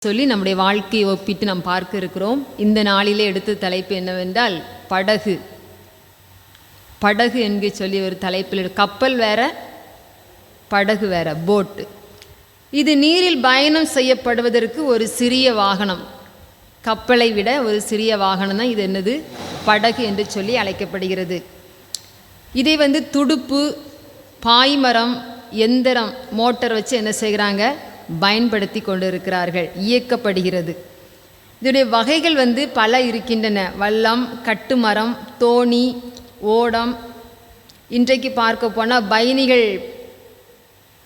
சொல்லி நம்முடைய வாழ்க்கையை ஒப்பிட்டு நாம் பார்க்க இருக்கிறோம். இந்த நாளிலே எடுத்த தலைப்பு என்னவென்றால் படகு. படகு என்று சொல்லி ஒரு தலைப்பில், கப்பல் வேற படகு வேற, போட்டு. இது நீரில் பயணம் செய்யப்படுவதற்கு ஒரு சிறிய வாகனம். கப்பலை விட ஒரு சிறிய வாகனம் தான் இது. என்னது? படகு என்று சொல்லி அழைக்கப்படுகிறது. இதை துடுப்பு, பாய்மரம், எந்திரம், மோட்டார் வச்சு என்ன செய்கிறாங்க? பயன்படுத்தி கொண்டு இருக்கிறார்கள், இயக்கப்படுகிறது. இதனுடைய வகைகள் பல இருக்கின்றன. வல்லம், கட்டுமரம், தோணி, ஓடம். இன்றைக்கு பார்க்க போனால் பயணிகள்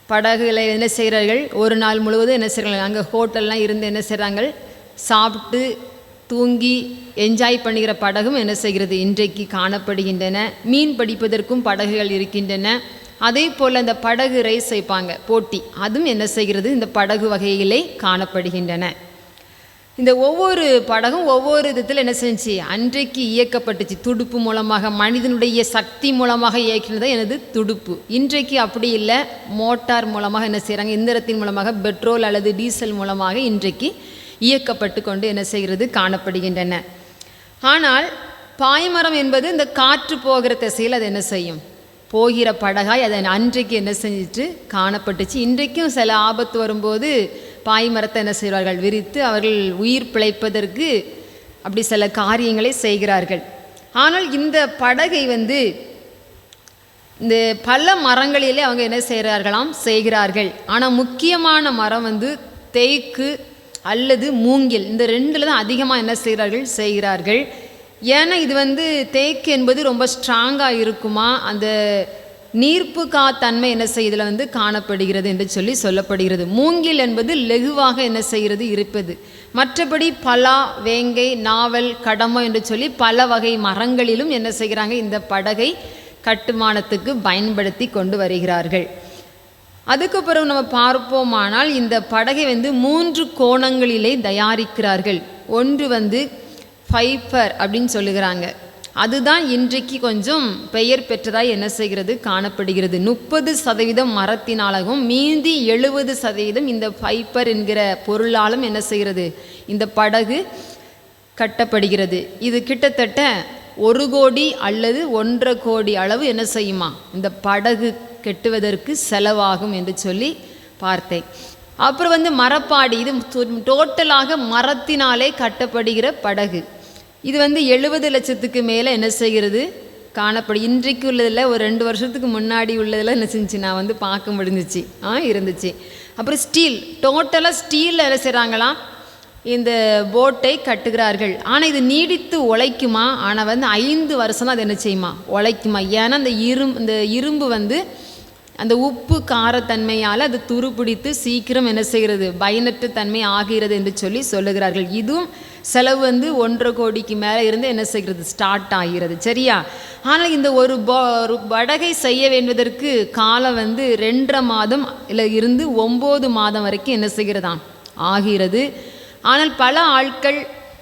படகுகளை என்ன செய்கிறார்கள்? ஒரு நாள் முழுவதும் என்ன செய்கிறாங்க? அங்கே ஹோட்டல்லாம் இருந்து என்ன செய்கிறாங்க? சாப்பிட்டு தூங்கி என்ஜாய் பண்ணுகிற படகும் என்ன செய்கிறது? இன்றைக்கு காணப்படுகின்றன. மீன் பிடிப்பதற்கும் படகுகள் இருக்கின்றன. அதே போல் அந்த படகு ரேஸ் வைப்பாங்க, போட்டி. அதுவும் என்ன செய்கிறது? இந்த படகு வகையிலே காணப்படுகின்றன. இந்த ஒவ்வொரு படகும் ஒவ்வொரு விதத்தில் என்ன செஞ்சு அன்றைக்கு இயக்கப்பட்டுச்சு. துடுப்பு மூலமாக, மனிதனுடைய சக்தி மூலமாக இயக்கினது எனது துடுப்பு. இன்றைக்கு அப்படி இல்லை, மோட்டார் மூலமாக என்ன செய்கிறாங்க? எந்திரத்தின் மூலமாக, பெட்ரோல் அல்லது டீசல் மூலமாக இன்றைக்கு இயக்கப்பட்டு கொண்டு என்ன செய்கிறது? காணப்படுகின்றன. ஆனால் பாய்மரம் என்பது இந்த காற்று போகிற திசையில் அது என்ன செய்யும்? போகிற படகாய் அதை அன்றைக்கு என்ன செஞ்சிட்டு காணப்பட்டுச்சு. இன்றைக்கும் சில ஆபத்து வரும்போது பாய்மரத்தை என்ன செய்வார்கள்? விரித்து அவர்கள் உயிர் பிழைப்பதற்கு அப்படி சில காரியங்களை செய்கிறார்கள். ஆனால் இந்த படகை இந்த பல மரங்களிலே அவங்க என்ன செய்கிறார்களாம்? செய்கிறார்கள். ஆனால் முக்கியமான மரம் தேக்கு அல்லது மூங்கில். இந்த ரெண்டில் தான் அதிகமாக என்ன செய்கிறார்கள். ஏன்னா இது தேக்கு என்பது ரொம்ப ஸ்ட்ராங்காக இருக்குமா, அந்த நீர்ப்பு காத்தன்மை என்ன செய்யதில் காணப்படுகிறது என்று சொல்லி சொல்லப்படுகிறது. மூங்கில் என்பது லெகுவாக என்ன செய்கிறது? இருப்பது. மற்றபடி பலா, வேங்கை, நாவல், கடமோ என்று சொல்லி பல வகை மரங்களிலும் என்ன செய்கிறாங்க? இந்த படகை கட்டுமானத்துக்கு பயன்படுத்தி கொண்டு வருகிறார்கள். அதுக்கு பிறகு நம்ம பார்ப்போமானால் இந்த படகை 3 கோணங்களிலே தயாரிக்கிறார்கள். ஒன்று ஃபைபர் அப்படின்னு சொல்லுகிறாங்க. அதுதான் இன்றைக்கு கொஞ்சம் பெயர் பெற்றதாய் என்ன செய்கிறது? காணப்படுகிறது. 30% மரத்தினாலும் மீதி 70% இந்த ஃபைபர் என்கிற பொருளாலும் என்ன செய்கிறது? இந்த படகு கட்டப்படுகிறது. இது கிட்டத்தட்ட 1 கோடி அல்லது 1.5 கோடி அளவு என்ன செய்யுமா இந்த படகு கட்டுவதற்கு செலவாகும் என்று சொல்லி பார்த்தேன். அப்புறம் மரப்பாடி. இது டோட்டலாக மரத்தினாலே கட்டப்படுகிற படகு. இது 70 லட்சத்துக்கு மேலே என்ன செய்கிறது? காணப்படும். இன்றைக்கு உள்ளதில் ஒரு 2 வருஷத்துக்கு முன்னாடி உள்ளதில் என்ன செஞ்சு நான் பார்க்க முடிஞ்சிச்சு, இருந்துச்சு. அப்புறம் ஸ்டீல், டோட்டலாக ஸ்டீலில் என்ன செய்கிறாங்களாம்? இந்த போட்டை கட்டுகிறார்கள். ஆனால் இது நீடித்து உழைக்குமா? ஆனால் 5 வருஷம் தான் அது என்ன செய்யுமா? உழைக்குமா? ஏன்னா இந்த இரும்பு அந்த உப்பு காரத்தன்மையால் அது துருப்பிடித்து சீக்கிரம் என்ன செய்கிறது? பயனற்ற தன்மை ஆகிறது என்று சொல்லி சொல்லுகிறார்கள். இதுவும் செலவு 1.5 கோடிக்கு மேலே இருந்து என்ன செய்கிறது? ஸ்டார்ட் ஆகிறது. சரியா? ஆனால் இந்த ஒரு படகை செய்ய வேண்டுவதற்கு காலம் 2.5 மாதம் இல்லை இருந்து 9 மாதம் வரைக்கும் என்ன செய்கிறதாம்? ஆகிறது. ஆனால் பல ஆட்கள்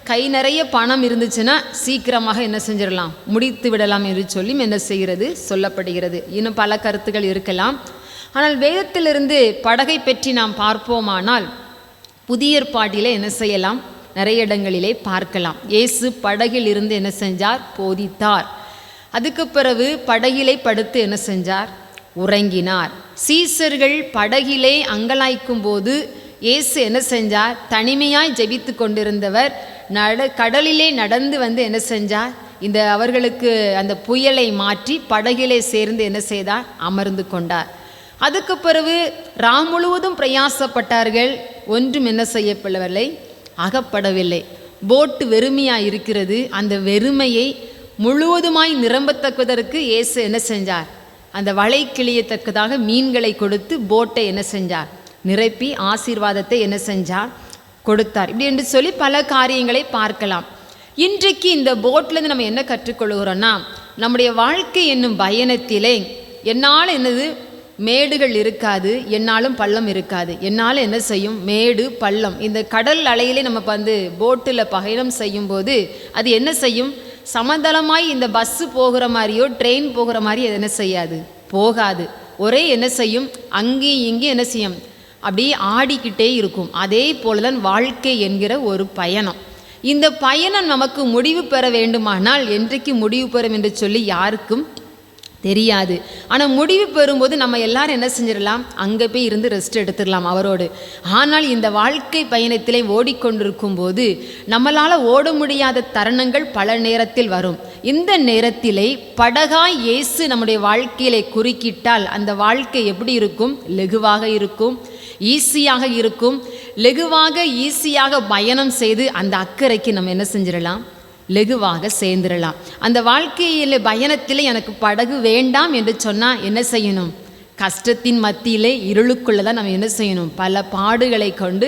கை நிறைய பணம் இருந்துச்சுன்னா சீக்கிரமாக என்ன செஞ்சிடலாம்? முடித்து விடலாம் என்று சொல்லி என்ன செய்கிறது? சொல்லப்படுகிறது. இன்னும் பல கருத்துக்கள் இருக்கலாம். ஆனால் வேதத்திலிருந்து படகை பற்றி நாம் பார்ப்போமானால் புதிய ஏற்பாட்டிலே என்ன செய்யலாம்? நிறைய இடங்களிலே பார்க்கலாம். இயேசு படகில் இருந்து என்ன செஞ்சார்? போதித்தார். அதுக்கு பிறகு படகிலே படுத்து என்ன செஞ்சார்? உறங்கினார். சீசர்கள் படகிலே அங்கலாய்க்கும் போது இயேசு என்ன செஞ்சார்? தனிமையாய் ஜெபித்து கொண்டிருந்தவர் கடலிலே நடந்து என்ன செஞ்சார்? இந்த அவர்களுக்கு அந்த புயலை மாற்றி படகிலே சேர்ந்து என்ன செய்தார்? அமர்ந்து கொண்டார். அதுக்கு பிறகு ராம் முழுவதும் பிரயாசப்பட்டார்கள். ஒன்றும் என்ன செய்யப்படவில்லை, அகப்படவில்லை. போட்டு வெறுமையாக இருக்கிறது. அந்த வெறுமையை முழுவதுமாய் நிரம்பத்தக்கதற்கு இயேசு என்ன செஞ்சார்? அந்த வலை கிளியத்தக்கதாக மீன்களை கொடுத்து போட்டை என்ன செஞ்சார்? நிரப்பி ஆசீர்வாதத்தை என்ன செஞ்சார்? கொடுத்தார். இப்படி என்று சொல்லி பல காரியங்களை பார்க்கலாம். இன்றைக்கு இந்த போட்லேருந்து நம்ம என்ன கற்றுக்கொள்கிறோன்னா, நம்முடைய வாழ்க்கை என்னும் பயணத்திலே என்னால் என்னது மேடுகள் இருக்காது, என்னாலும் பள்ளம் இருக்காது. என்னால் என்ன செய்யும்? மேடு, பள்ளம். இந்த கடல் அலையிலே நம்ம போட்டில் பயணம் செய்யும்போது அது என்ன செய்யும்? சமதளமாய் இந்த பஸ்ஸு போகிற மாதிரியோ ட்ரெயின் போகிற மாதிரி அது என்ன செய்யாது? போகாது. ஒரே என்ன செய்யும்? அங்கேயும் இங்கேயும் என்ன செய்யும்? அப்படி ஆடிக்கிட்டே இருக்கும். அதே போல தான் வாழ்க்கை என்கிற ஒரு பயணம். இந்த பயணம் நமக்கு முடிவு பெற வேண்டுமானால் என்றைக்கு முடிவு பெறும் என்று சொல்லி யாருக்கும் தெரியாது. ஆனால் முடிவு பெறும்போது நம்ம எல்லாரும் என்ன செஞ்சிடலாம், அங்கே போய் இருந்து ரெஸ்ட் எடுத்துடலாம் அவரோடு. ஆனால் இந்த வாழ்க்கை பயணத்திலே ஓடிக்கொண்டிருக்கும் போது நம்மளால் ஓட முடியாத தருணங்கள் பல நேரத்தில் வரும். இந்த நேரத்திலே படகாய் இயேசு நம்முடைய வாழ்க்கையிலே குறுக்கிட்டால் அந்த வாழ்க்கை எப்படி இருக்கும்? லெகுவாக இருக்கும், ஈஸியாக இருக்கும். லெகுவாக ஈஸியாக பயணம் செய்து அந்த அக்கறைக்கு நம்ம என்ன செஞ்சிடலாம், லெகுவாக சேர்ந்துடலாம். அந்த வாழ்க்கையில் பயணத்தில் எனக்கு படகு வேண்டாம் என்று சொன்னால் என்ன செய்யணும்? கஷ்டத்தின் மத்தியிலே இருளுக்குள்ளே தான் நம்ம என்ன செய்யணும்? பல பாடுகளை கொண்டு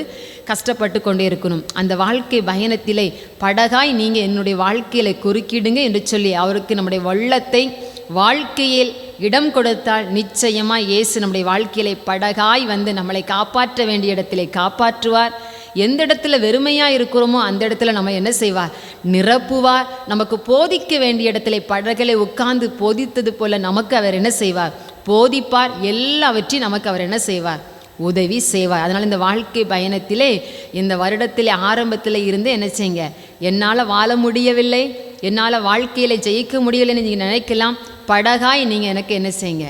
கஷ்டப்பட்டு கொண்டே இருக்கணும். அந்த வாழ்க்கை பயணத்திலே படகாய் நீங்கள் என்னுடைய வாழ்க்கையில் குறுக்கிடுங்க என்று சொல்லி அவருக்கு நம்முடைய வள்ளத்தை வாழ்க்கையில் இடம் கொடுத்தால் நிச்சயமாக இயேசு நம்முடைய வாழ்க்கையிலே படகாய் வந்து நம்மளை காப்பாற்ற வேண்டிய இடத்திலே காப்பாற்றுவார். எந்த இடத்துல வெறுமையாக இருக்கிறோமோ அந்த இடத்துல நம்ம என்ன செய்வார்? நிரப்புவார். நமக்கு போதிக்க வேண்டிய இடத்துல படகளை உட்கார்ந்து போதித்தது போல நமக்கு அவர் என்ன செய்வார்? போதிப்பார். எல்லாவற்றையும் நமக்கு அவர் என்ன செய்வார்? உதவி செய்வார். அதனால் இந்த வாழ்க்கை பயணத்திலே இந்த வருடத்திலே ஆரம்பத்தில் இருந்து என்ன செய்யுங்க, என்னால் வாழ முடியவில்லை, என்னால் வாழ்க்கையில் ஜெயிக்க முடியலைன்னு நீங்கள் நினைக்கலாம். படகாய் நீங்கள் எனக்கு என்ன செய்யுங்க,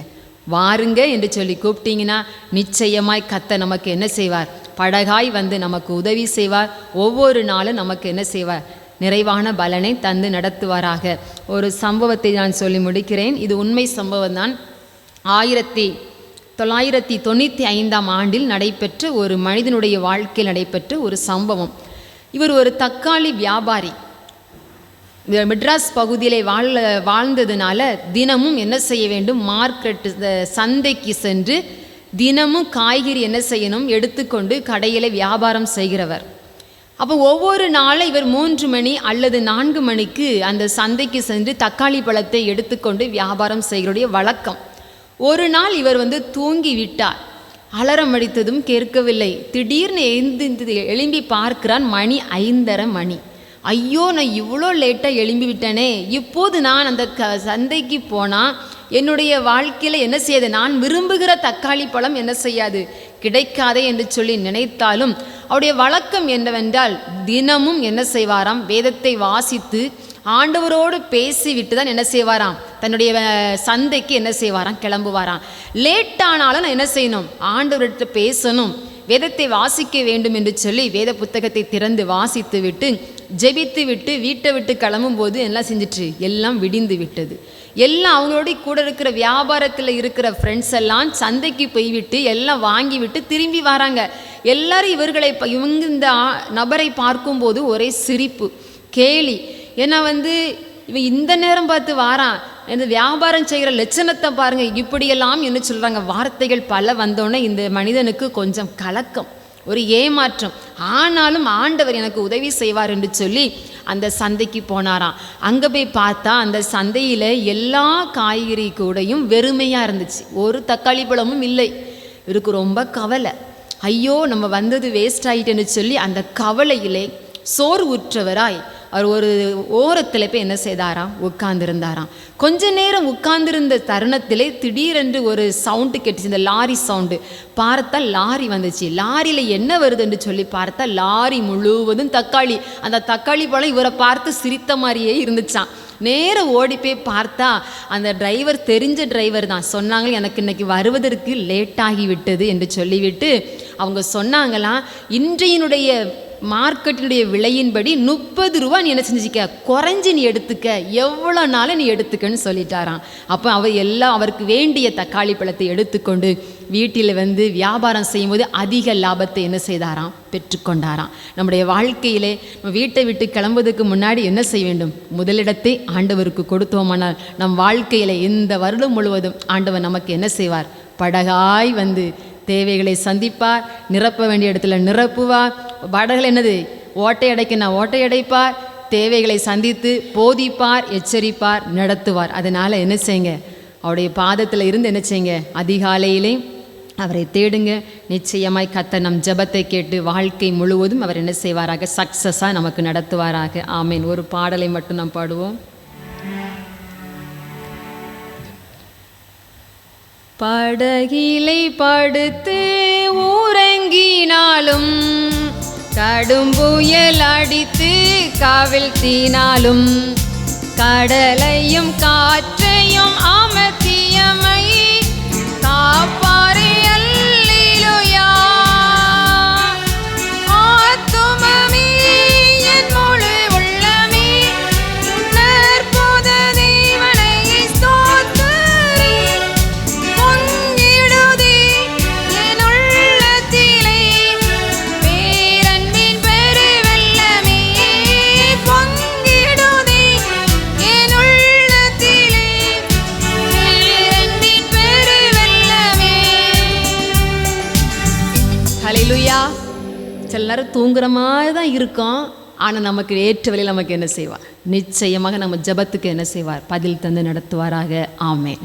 வாருங்க என்று சொல்லி கூப்பிட்டீங்கன்னா நிச்சயமாய் கர்த்தர் நமக்கு என்ன செய்வார்? படகாய் வந்து நமக்கு உதவி செய்வார். ஒவ்வொரு நாளும் நமக்கு என்ன செய்வார்? நிறைவான பலனை தந்து நடத்துவாராக. ஒரு சம்பவத்தை நான் சொல்லி முடிக்கிறேன். இது உண்மை சம்பவம் தான். 1995 ஆண்டில் நடைபெற்ற ஒரு மனிதனுடைய வாழ்க்கையில் நடைபெற்ற ஒரு சம்பவம். இவர் ஒரு தக்காளி வியாபாரி. மெட்ராஸ் பகுதியிலே வாழ்ந்ததுனால தினமும் என்ன செய்ய வேண்டும்? மார்க்கெட்டு சந்தைக்கு சென்று தினமும் காய்கறி என்ன செய்யணும்? எடுத்துக்கொண்டு கடையில் வியாபாரம் செய்கிறவர். அப்போ ஒவ்வொரு நாளும் இவர் 3 மணி அல்லது 4 மணிக்கு அந்த சந்தைக்கு சென்று தக்காளி பழத்தை எடுத்துக்கொண்டு வியாபாரம் செய்கிறடைய வழக்கம். ஒரு நாள் இவர் தூங்கி விட்டார். அலாரம் அடித்ததும் கேட்கவில்லை. திடீர்னு எழும்பி பார்க்கிறான். மணி 5:30 மணி. ஐயோ, நான் இவ்வளோ லேட்டாக எழும்பி விட்டேனே, இப்போது நான் அந்த சந்தைக்கு போனால் என்னுடைய வாழ்க்கையில் என்ன செய்யாது? நான் விரும்புகிற தக்காளி பழம் என்ன செய்யாது? கிடைக்காதே என்று சொல்லி நினைத்தாலும் அவருடைய வழக்கம் என்னவென்றால் தினமும் என்ன செய்வாராம்? வேதத்தை வாசித்து ஆண்டவரோடு பேசிவிட்டு தான் என்ன செய்வாராம்? தன்னுடைய சந்தைக்கு என்ன செய்வாராம்? கிளம்புவாராம். லேட்டானாலும் நான் என்ன செய்யணும்? ஆண்டவர்கிட்ட பேசணும், வேதத்தை வாசிக்க வேண்டும் என்று சொல்லி வேத புத்தகத்தை திறந்து வாசித்து விட்டு ஜெபித்து விட்டு வீட்டை விட்டு கிளம்பும்போது எல்லாம் செஞ்சிட்டு எல்லாம் விடிந்து விட்டது. எல்லாம் அவங்களோட கூட இருக்கிற வியாபாரத்தில் இருக்கிற ஃப்ரெண்ட்ஸ் எல்லாம் சந்தைக்கு போய்விட்டு எல்லாம் வாங்கி விட்டு திரும்பி வராங்க. எல்லாரும் இவங்க இந்த நபரை பார்க்கும்போது ஒரே சிரிப்பு, கேலி. ஏன்னா இவன் இந்த நேரம் பார்த்து வாரான், இந்த வியாபாரம் செய்கிற லட்சணத்தை பாருங்கள், இப்படியெல்லாம் என்ன சொல்கிறாங்க. வார்த்தைகள் பல வந்தோடனே இந்த மனிதனுக்கு கொஞ்சம் கலக்கம், ஒரு ஏமாற்றம். ஆனாலும் ஆண்டவர் எனக்கு உதவி செய்வார் என்று சொல்லி அந்த சந்தைக்கு போனாராம். அங்கே போய் பார்த்தா அந்த சந்தையில் எல்லா காய்கறி கூடையும் வெறுமையாக இருந்துச்சு. ஒரு தக்காளி பழமும் இல்லை. இவருக்கு ரொம்ப கவலை. ஐயோ, நம்ம வந்தது வேஸ்ட் ஆகிட்டேன்னு சொல்லி அந்த கவலையிலே சோர்வுற்றவராய் அவர் ஒரு ஓரத்தில் போய் என்ன செய்தாராம்? உட்கார்ந்துருந்தாராம். கொஞ்ச நேரம் உட்கார்ந்துருந்த தருணத்திலே திடீரென்று ஒரு சவுண்டு கேட்டுச்சு, இந்த லாரி சவுண்டு. பார்த்தா லாரி வந்துச்சு. லாரியில் என்ன வருதுன்னு சொல்லி பார்த்தா லாரி முழுவதும் தக்காளி. அந்த தக்காளி பழம் இவரை பார்த்து சிரித்த மாதிரியே இருந்துச்சான். நேரம் ஓடி போய் பார்த்தா அந்த டிரைவர் தெரிஞ்ச டிரைவர் தான். சொன்னாங்க, எனக்கு இன்னைக்கு வருவதற்கு லேட்டாகி விட்டது என்று சொல்லிவிட்டு அவங்க சொன்னாங்களாம், இன்றையினுடைய மார்க்கெட்டினுடைய விலையின்படி 30 ரூபா நீ என்ன செஞ்சுக்க, குறைஞ்சி நீ எடுத்துக்க, எவ்வளோ நாளும் நீ எடுத்துக்கன்னு சொல்லிட்டாராம். அப்போ அவருக்கு வேண்டிய தக்காளி பழத்தை எடுத்துக்கொண்டு வீட்டில் வியாபாரம் செய்யும்போது அதிக லாபத்தை என்ன செய்தாராம்? பெற்றுக்கொண்டாராம். நம்முடைய வாழ்க்கையிலே நம்ம வீட்டை விட்டு கிளம்புவதற்கு முன்னாடி என்ன செய்ய வேண்டும்? முதலிடத்தை ஆண்டவருக்கு கொடுத்தோமானால் நம் வாழ்க்கையில் இந்த வருடம் முழுவதும் ஆண்டவர் நமக்கு என்ன செய்வார்? படகாய் தேவைகளை சந்திப்பார், நிரப்ப வேண்டிய இடத்துல நிரப்புவார். படகுகள் என்னது? ஓட்டை அடைக்கினா ஓட்டை அடைப்பார், தேவைகளை சந்தித்து போதிப்பார், எச்சரிப்பார், நடத்துவார். அதனால் என்ன செய்யுங்க? அவருடைய பாதத்தில் இருந்து என்ன செய்யுங்க? அதிகாலையிலே அவரை தேடுங்க. நிச்சயமாய் கர்த்தர் நம் ஜெபத்தை கேட்டு வாழ்க்கை முழுவதும் அவர் என்ன செய்வாராக? சக்ஸஸாக நமக்கு நடத்துவாராக. ஆமேன். ஒரு பாடலை மட்டும் நாம் பாடுவோம். படகிலை படுத்து ஊரெங்க இறங்கினாலும் கடும் புயல் அடித்து கவிழ்த்தினாலும் கடலையும் காற்றையும் அமர்த்தியமை காப்பாரே அல்லேலூயா. ஆத்துமமே என் முழு உள்ளமே நற்போத தேவனை ஸ்தோத்திரி. பொங்கிடுதே என் உள்ளத்திலே பேரன்பின் பெருவெள்ளமே. பொங்கிடுதே என் உள்ளத்திலே பேரன்பின் பெருவெள்ளமே. ஹல்லேலூயா. சில நேரம் தூங்குற மாதிரி தான் இருக்கும், ஆனால் நமக்கு ஏற்ற வழியில் நமக்கு என்ன செய்வார்? நிச்சயமாக நம்ம ஜெபத்துக்கு என்ன செய்வார்? பதில் தந்து நடத்துவாராக. ஆமென்.